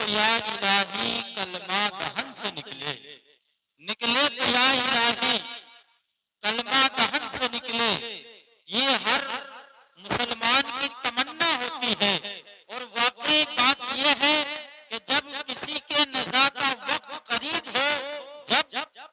या इलाही कलमा दहन से निकले, निकले तो या इलाही कलमा दहन से निकले। ये हर मुसलमान की तमन्ना होती है। और वाकई बात यह है कि जब किसी के नज़ा का वक्त करीब हो, जब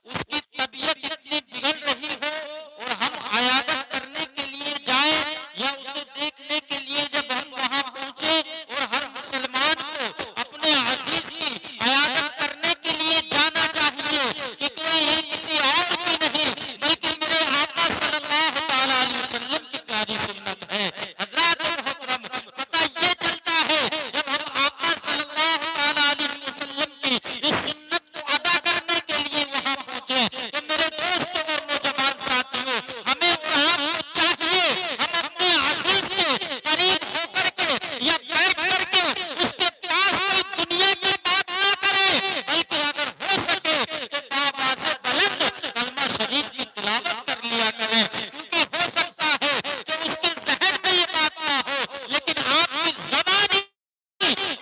उसकी तबीयत इतनी बिगड़ रही हो और हम आयादत करने के लिए जाएं या उसे देखने के लिए जब हम वहां पहुंचे और हर मुसलमान को अपने अजीज की आयादत करने के लिए जाना चाहिए कि कोई ये किसी और की नहीं बल्कि मेरे आका सल्लल्लाहु अलैहि वसल्लम की प्यारी सुन्नत है। हज़रात मोहतरम, पता ये चलता है जब हम आका सल्लल्लाहु अलैहि वसल्लम की इस सुन्नत को अदा करने के लिए वहां पहुंचे तो मेरे दोस्तों और नौजवान साथियों, हमें और आपको चाहिए हम अपने अजीज के करीब होकर के या बैठ करके उसके पास कोई दुनिया की बात ना करें, बल्कि अगर हो सके तो आवाज़ बुलंद कलमा शरीफ की तिलावत कर लिया करें। क्योंकि हो सकता है कि उसके ज़हन में ये बात ना हो, लेकिन आपकी ज़बान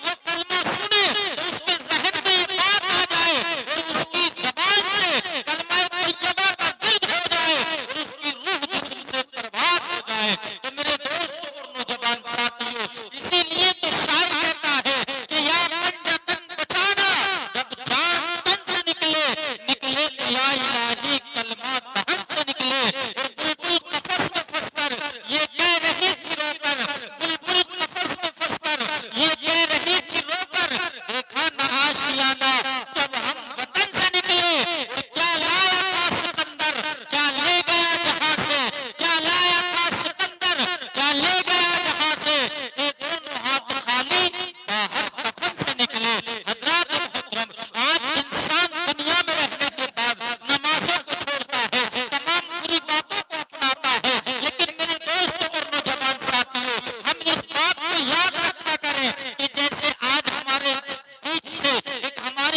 वो कलमा सुने तो उसके ज़हन में ये बात आ जाए और उसकी ज़बान से कलमा तैयबा का जिक्र हो जाए और उसकी रूह जिस्म से बर्बाद हो जाए। तो मेरे दोस्तों और नौजवान साथियों, इसीलिए तो शायर कहता है कि या पंजतन बचाना, जब जान तन से निकले, निकले तो या इलाही कलमा दहन से निकले। और बुलबुल कफस में फंसकर ये कह रही थी रोकर, बुलबुल कफस में फंसकर ये कह रही थी रोकर, देखा न आशियाना जब हम वतन से निकले। और क्या लाया था सिकंदर, क्या ले गया जहां से, क्या लाया था सिकंदर, क्या ले गया जहां से, ये दोनों हाथ खाली बाहर कफन से निकले। हज़रात मोहतरम, आज इंसान दुनिया में रहने के बाद नमाज़ों को छोड़ता है, तमाम बुरी बातों को अपनाता है, लेकिन मेरे दोस्तों और नौजवान साथियों, हम इस बात को याद रखा करें कि जैसे आज हमारे बीच से एक हमारे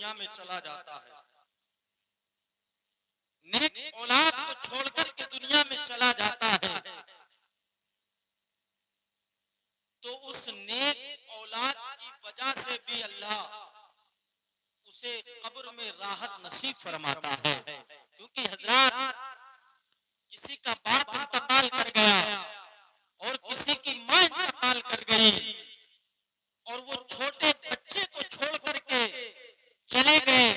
दुनिया में चला जाता है, नेक औलाद को छोड़कर के दुनिया में चला जाता है, तो उस नेक औलाद की वजह से भी अल्लाह उसे कब्र में राहत नसीब फरमाता है। क्योंकि हजरात, किसी का बाप इंतकाल कर गया और किसी की मां इंतकाल कर गई और वो छोटे बच्चे को छोड़ करके चले गए,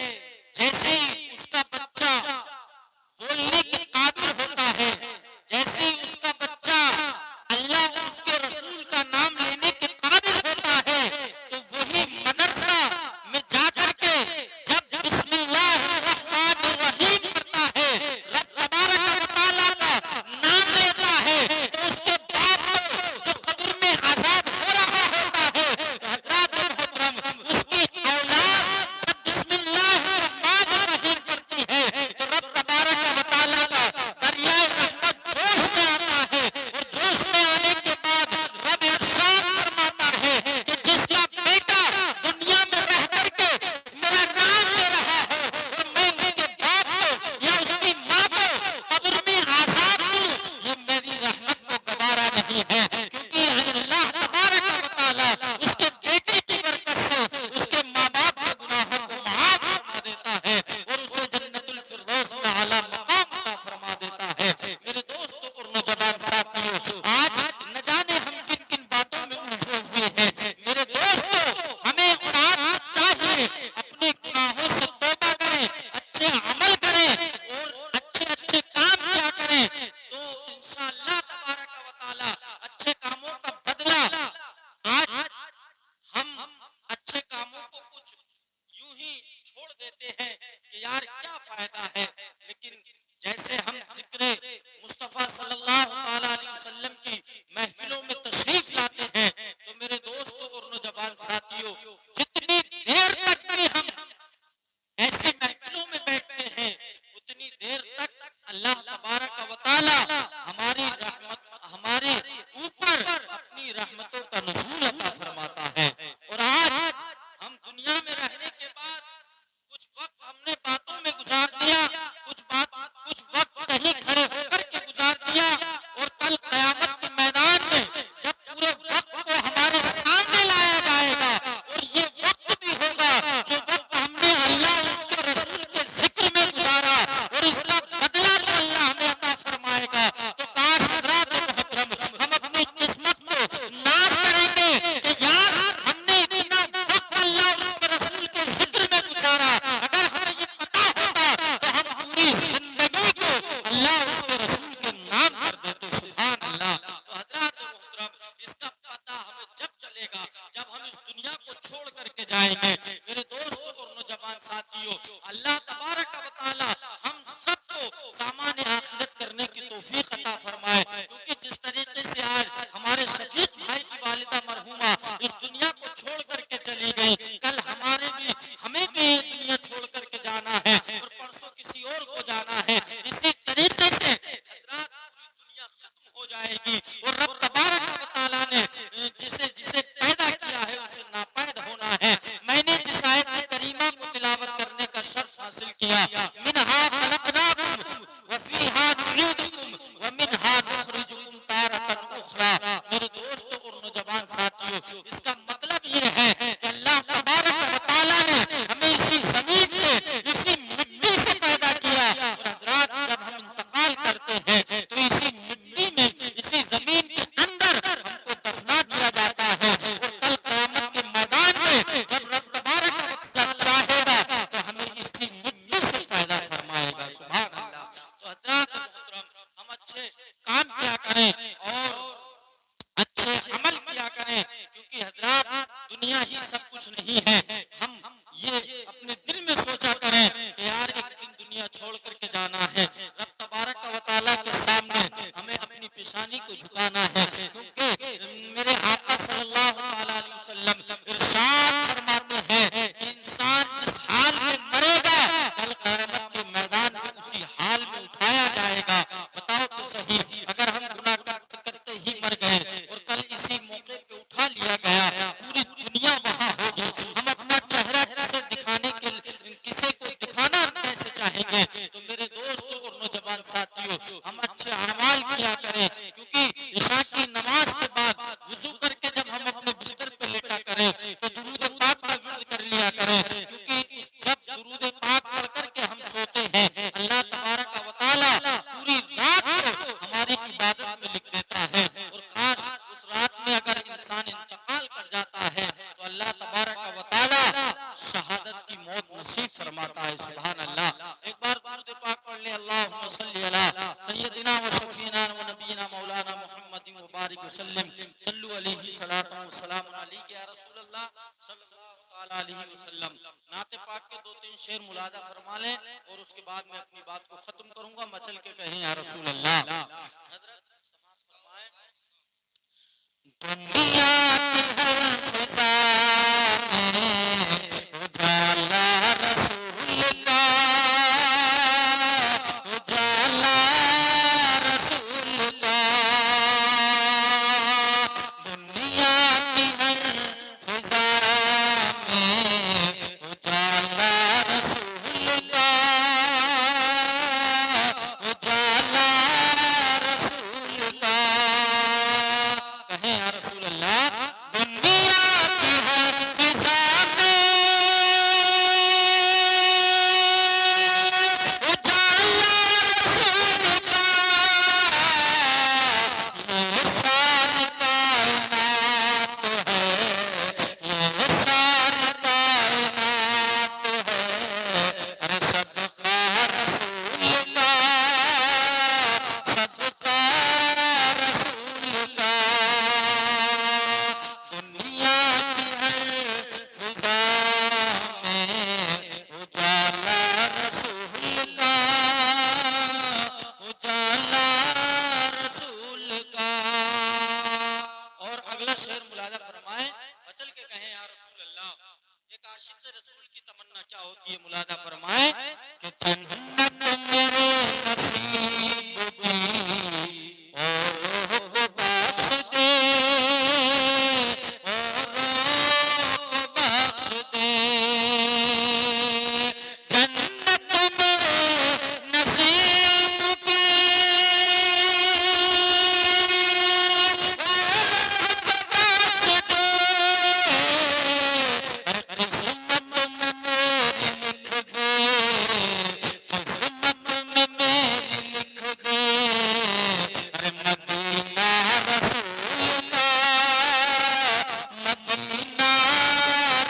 जैसे ही उसका बच्चा बोलने के काबिल होता है, जैसे ही उसका बच्चा अल्लाह और उसके रसूल का नाम लेने के काबिल होता है, तो वही मदरसा में जाकर के जब बिस्मिल्लाहिर्रहमानिर्रहीम करता है, रब तबारक व तआला का नाम लेता है, तो उसके बाप को जो कब्र में आजाद हो रहा होता है, हज़रात मोहतरम, उसकी औलाद जब बिस्मिल्लाहिर्रहमानिर्रहीम करती है, तो रब तबारक व तआला का दरियाए रहमत जोश में आता है, और जोश में आने के बाद रब इरशाद फरमाता है कि जिसका बेटा दुनिया में रह करके मेरा नाम ले रहा है और मैं उसके बाप को या उसकी माँ को कब्र में आजाद हूँ, ये मेरी रहमत को गवारा नहीं है। क्योंकि अल्लाह तबारक व तआला उसके बेटे की बरकत से उसके माँ बाप के गुनाहों को माफ फरमा देता है और उसे जन्नतुल फिरदौस में आला मकाम अता फरमा देता है। मेरे दोस्तों और नौजवान साथियों, आज न जाने हम किन किन बातों में उलझे हुए हैं। मेरे दोस्तों, हमें और आपको चाहिए अपने गुनाहों से तौबा करें, अच्छे अमल करें और अच्छे अच्छे काम किया करें, तो इंशाअल्लाह तबारक व तआला अच्छे कामों का बदला, आज हम अच्छे कामों को कुछ यूं ही छोड़ देते हैं कि यार क्या फायदा है, लेकिन जैसे हम जिक्र मुस्तफा सल्लल्लाहु ताला अलैहि वसल्लम की महफिलों में तशरीफ लाते हैं, तो मेरे दोस्तों और नौजवान साथियों, जितनी देर तक भी हम ऐसी महफिलों में बैठते हैं, उतनी देर तक अल्लाह तबारक व तआला हमारे ऊपर अपनी रहमतों का नुज़ूल अता फरमाता है। और आज हम दुनिया में रहने के बाद कुछ वक्त हमने बातों में गुजार दिया, कुछ वक्त कहीं खड़े होकर के गुजार दिया, और कल क़यामत के मैदान में जब पूरे वक्त को हमारे सामने लाया जाएगा और ये वक्त भी होगा जो वक्त हमने अल्लाह और उसके रसूल के जिक्र में गुजारा और इसका बदला भी अल्लाह हमें अता फरमाएगा, तो काश हज़रात मोहतरम हम अपनी किस्मत को नाज़ करेंगे कि यार हमने इतना वक्त अल्लाह और उसके रसूल के जिक्र में गुजारा। अगर हमें ये पता होता तो हम पूरी जिंदगी को अल्लाह और उसके रसूल के नाम कर देते। सुभान अल्लाह। तो हज़रात मोहतरम, इसका पता हमें जब चलेगा जब हम इस दुनिया को छोड़ करके जाएंगे। मेरे दोस्तों और नौजवान साथियों, अल्लाह तबारक व तआला हम सबको सामान आखिरत करने की तौफीक अता फरमाए। क्योंकि जिस तरीके से आज हमारे शफीक भाई की वालिदा मरहूमा इस दुनिया को छोड़ करके चली गई, कल हमें भी ये दुनिया छोड़ करके जाना है और परसों किसी और को जाना है। इसी तरीके से हज़रात पूरी दुनिया खत्म हो जाएगी और रब तबारक व तआला ने जिसे जिसे पैदा किया है उसे नापैद होना है। मैंने जिस आयत करीमा को तिलावत करने का शर्फ हासिल किया, मिनहा खलक़नाकुम व फीहा नुईदुकुम व मिनहा नुखरिजुकुम तारतन उखरा। मेरे दोस्तों और नौजवान साथियों, इसका मतलब ये है कि अल्लाह तबारक व तआला ने हमें इसी जमीन से, इसी मिट्टी से पैदा किया, और हज़रात जब हम इंतकाल करते हैं तो इसी मिट्टी में, इसी जमीन के अंदर हमको दफना दिया जाता है। और कल क़यामत के मैदान में जब रब तबारक व तआला चाहेगा तो हमें इसी मिट्टी से पैदा मौत नसीब फरमाता है। सुभान अल्लाह। एक बार दुरूद पाक पढ़ ले, अल्लाहुम्मा सल्ली अला सय्यदिना व शफीना व नबीना मौलाना मुहम्मदिन व बारिक वसल्लिम सल्लु अलैहि सलातु व सलाम अलैका या रसूल अल्लाह सल्लल्लाहु तआला अलैहि वसल्लम। नाते पाक के दो तीन शेर मुलादा फरमा लें और उसके बाद मैं अपनी बात को खत्म करूंगा। मचल के कहें या रसूल अल्लाह। हजरत समाअत फरमाएं, दुनिया की हर फिजा में उजाला रसूल का, उजाला रसूल का। दुनिया की हर फिजा में उजाला रसूल का, उजाला रसूल का। कहें या रसूल अल्लाह। दुनिया की हर फिजा में उजाला रसूल का, ये सारी कायनात है, ये सारी कायनात है। अरे सदका रसूल का, सदका रसूल का। दुनिया की हर फिजा में उजाला रसूल का, उजाला रसूल का। और अगला शेर मुलाजा फरमाए, बचल के कहें या रसूल अल्लाह। एक आशिक रसूल की तमन्ना क्या होती है, मुलाजा फरमाए कि जन्नत मेरे नसीब की औरों को बख्श दे, औरों को बख्श दे। जन्नत मेरे नसीब की औरों को बख्श दे। किस्मत में मेरी लिख दे, किस्मत में मेरी लिख दे। अरे मदीना रसूल का, मदीना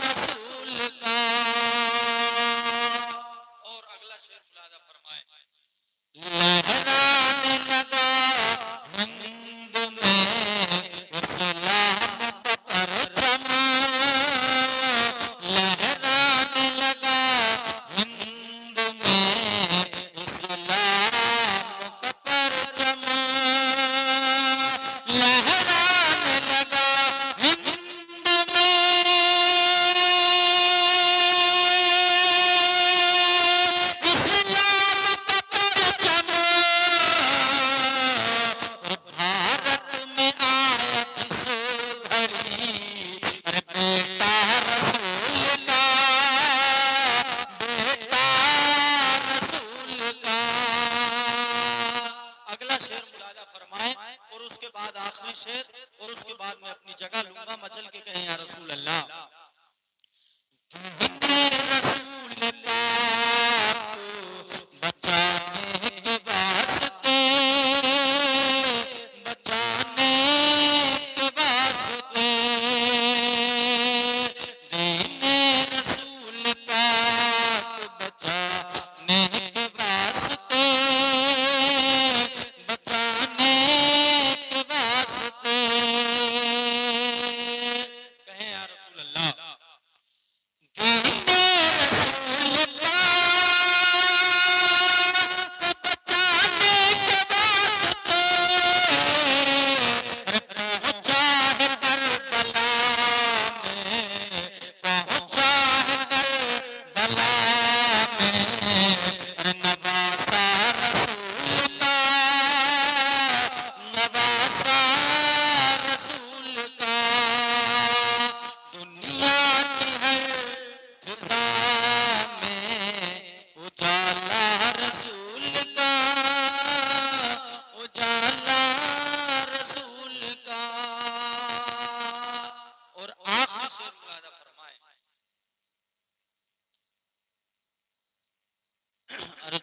रसूल का। और अगला शेर मुलाजा फरमाए, लहराने लगा हिंद में इस्लाम का परचम, लहराने लगा हिंद में इस्लाम का परचम, लहराने लगा हिंद में इस्लाम का परचम। भारत में आया जिस घड़ी, अरे बेटा रसूल का, बेटा रसूल का। अगला शेर मुलाजा फरमाए और उसके बाद आखिरी शेर और उसके बाद मैं अपनी जगह लूंगा। मचल के कहें या रसूल अल्लाह। तुमने रसूल पाक बचाने के वास्ते, बचाने के वास्ते, दीने रसूल पाक बचाने के वास्ते, बचाने के वास्ते। कहें या रसूल अल्लाह। दीने रसूल पाक बचाने के वास्ते, अरे पहुंचा है करबला में, पहुंचा है करबला में। अरे नवासा रसूल का, नवासा रसूल का। दुनिया की हर फिजा में उजाला रसूल का, उजाला रसूल का। और आखिरी शेर मुलाजा फरमाए, अरे